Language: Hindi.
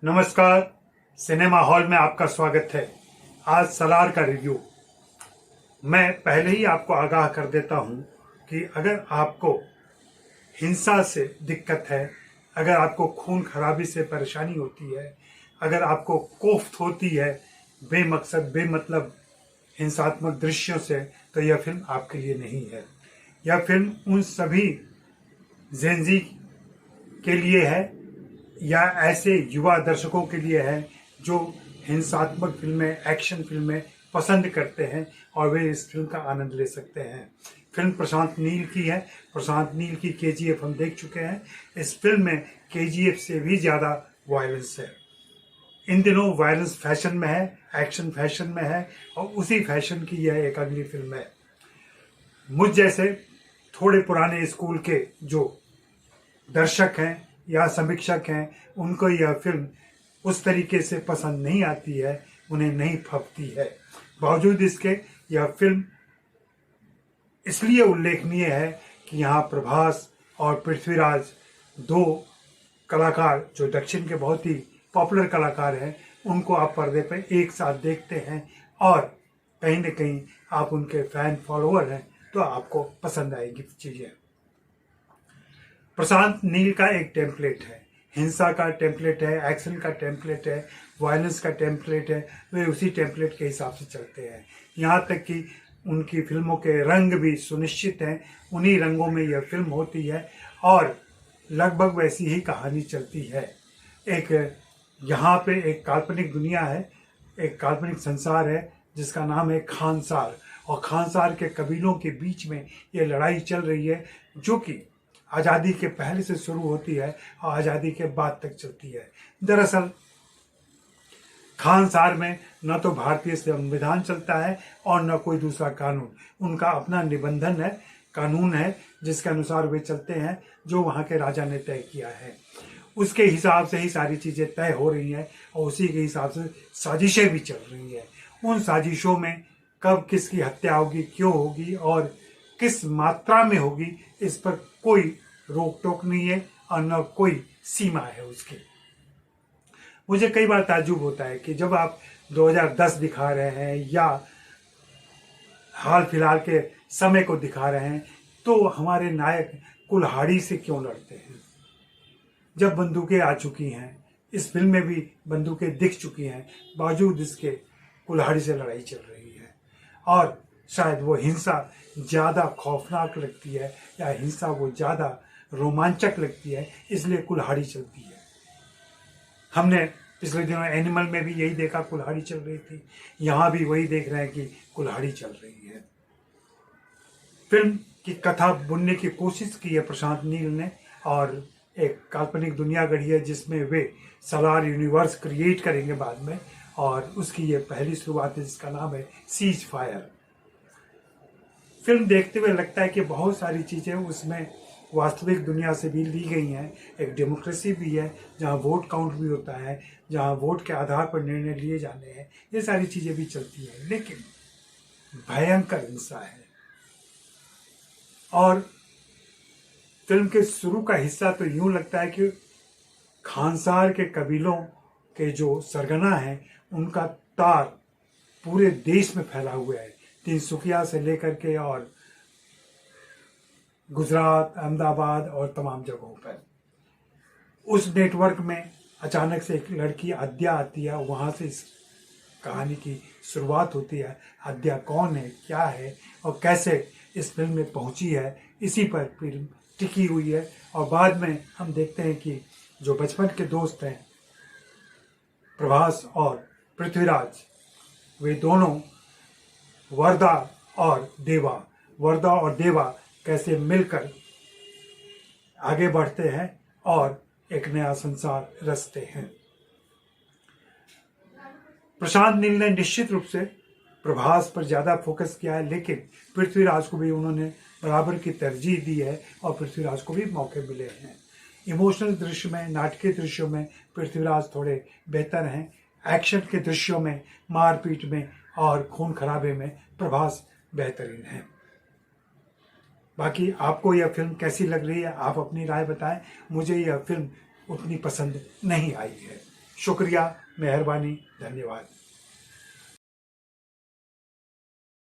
नमस्कार। सिनेमा हॉल में आपका स्वागत है। आज सलार का रिव्यू। मैं पहले ही आपको आगाह कर देता हूं कि अगर आपको हिंसा से दिक्कत है, अगर आपको खून खराबी से परेशानी होती है, अगर आपको कोफ्त होती है बेमकसद बेमतलब हिंसात्मक दृश्यों से, तो यह फिल्म आपके लिए नहीं है। यह फिल्म उन सभी जेनजी के लिए है या ऐसे युवा दर्शकों के लिए है जो हिंसात्मक फिल्में, एक्शन फिल्में पसंद करते हैं और वे इस फिल्म का आनंद ले सकते हैं। फिल्म प्रशांत नील की है। प्रशांत नील की केजीएफ हम देख चुके हैं। इस फिल्म में केजीएफ से भी ज़्यादा वायलेंस है। इन दिनों वायलेंस फैशन में है, एक्शन फैशन में है और उसी फैशन की यह एक अगली फिल्म है। मुझ जैसे थोड़े पुराने स्कूल के जो दर्शक हैं या समीक्षक हैं, उनको यह फिल्म उस तरीके से पसंद नहीं आती है, उन्हें नहीं फबती है। बावजूद इसके यह फिल्म इसलिए उल्लेखनीय है कि यहाँ प्रभास और पृथ्वीराज, दो कलाकार जो दक्षिण के बहुत ही पॉपुलर कलाकार हैं, उनको आप पर्दे पर एक साथ देखते हैं और कहीं न कहीं आप उनके फैन फॉलोअर हैं तो आपको पसंद आएगी चीज़ें। प्रशांत नील का एक टेम्पलेट है, हिंसा का टेम्पलेट है, एक्शन का टेम्पलेट है, वायलेंस का टेम्पलेट है। वे उसी टेम्पलेट के हिसाब से चलते हैं। यहाँ तक कि उनकी फिल्मों के रंग भी सुनिश्चित हैं, उन्हीं रंगों में यह फिल्म होती है और लगभग वैसी ही कहानी चलती है। एक यहाँ पे एक काल्पनिक दुनिया है, एक काल्पनिक संसार है जिसका नाम है खानसार, और खानसार के कबीलों के बीच में ये लड़ाई चल रही है जो कि आज़ादी के पहले से शुरू होती है और आज़ादी के बाद तक चलती है। दरअसल खानसार में न तो भारतीय संविधान चलता है और न कोई दूसरा कानून। उनका अपना निबंधन है, कानून है जिसके अनुसार वे चलते हैं, जो वहाँ के राजा ने तय किया है। उसके हिसाब से ही सारी चीज़ें तय हो रही हैं और उसी के हिसाब से साजिशें भी चल रही हैं। उन साजिशों में कब किसकी हत्या होगी, क्यों होगी और किस मात्रा में होगी, इस पर कोई रोक टोक नहीं है और न कोई सीमा है उसकी। मुझे कई बार ताज्जुब होता है कि जब आप 2010 दिखा रहे हैं या हाल फिलहाल के समय को दिखा रहे हैं तो हमारे नायक कुल्हाड़ी से क्यों लड़ते हैं, जब बंदूकें आ चुकी हैं। इस फिल्म में भी बंदूकें दिख चुकी हैं, बावजूद इसके कुल्हाड़ी से लड़ाई चल रही है। और शायद वो हिंसा ज़्यादा खौफनाक लगती है या हिंसा वो ज़्यादा रोमांचक लगती है, इसलिए कुल्हाड़ी चलती है। हमने पिछले दिनों एनिमल में भी यही देखा, कुल्हाड़ी चल रही थी। यहाँ भी वही देख रहे हैं कि कुल्हाड़ी चल रही है। फिल्म की कथा बुनने की कोशिश की है प्रशांत नील ने और एक काल्पनिक दुनिया गढ़ी है जिसमें वे सलार यूनिवर्स क्रिएट करेंगे बाद में, और उसकी ये पहली शुरुआत है जिसका नाम है सीज फायर। फिल्म देखते हुए लगता है कि बहुत सारी चीज़ें उसमें वास्तविक दुनिया से भी ली गई हैं। एक डेमोक्रेसी भी है जहाँ वोट काउंट भी होता है, जहाँ वोट के आधार पर निर्णय लिए जाने हैं, ये सारी चीज़ें भी चलती हैं। लेकिन भयंकर हिंसा है। और फिल्म के शुरू का हिस्सा तो यूं लगता है कि खानसार के कबीलों के जो सरगना हैं उनका तार पूरे देश में फैला हुआ है, तिनसुकिया से लेकर के और गुजरात, अहमदाबाद और तमाम जगहों पर। उस नेटवर्क में अचानक से एक लड़की आद्या आती है, वहाँ से इस कहानी की शुरुआत होती है। आद्या कौन है, क्या है और कैसे इस फिल्म में पहुँची है, इसी पर फिल्म टिकी हुई है। और बाद में हम देखते हैं कि जो बचपन के दोस्त हैं प्रभास और पृथ्वीराज, वे दोनों वर्दा और देवा कैसे मिलकर आगे बढ़ते हैं और एक नया संसार रचते हैं। प्रशांत नील ने निश्चित रूप से प्रभास पर ज़्यादा फोकस किया है, लेकिन पृथ्वीराज को भी उन्होंने बराबर की तरजीह दी है और पृथ्वीराज को भी मौके मिले हैं। इमोशनल दृश्य में, नाटकीय दृश्यों में पृथ्वीराज थोड़े बेहतर हैं। एक्शन के दृश्यों में, मारपीट में और खून खराबे में प्रभास बेहतरीन है। बाकी आपको यह फिल्म कैसी लग रही है, आप अपनी राय बताएं। मुझे यह फिल्म उतनी पसंद नहीं आई है। शुक्रिया, मेहरबानी, धन्यवाद।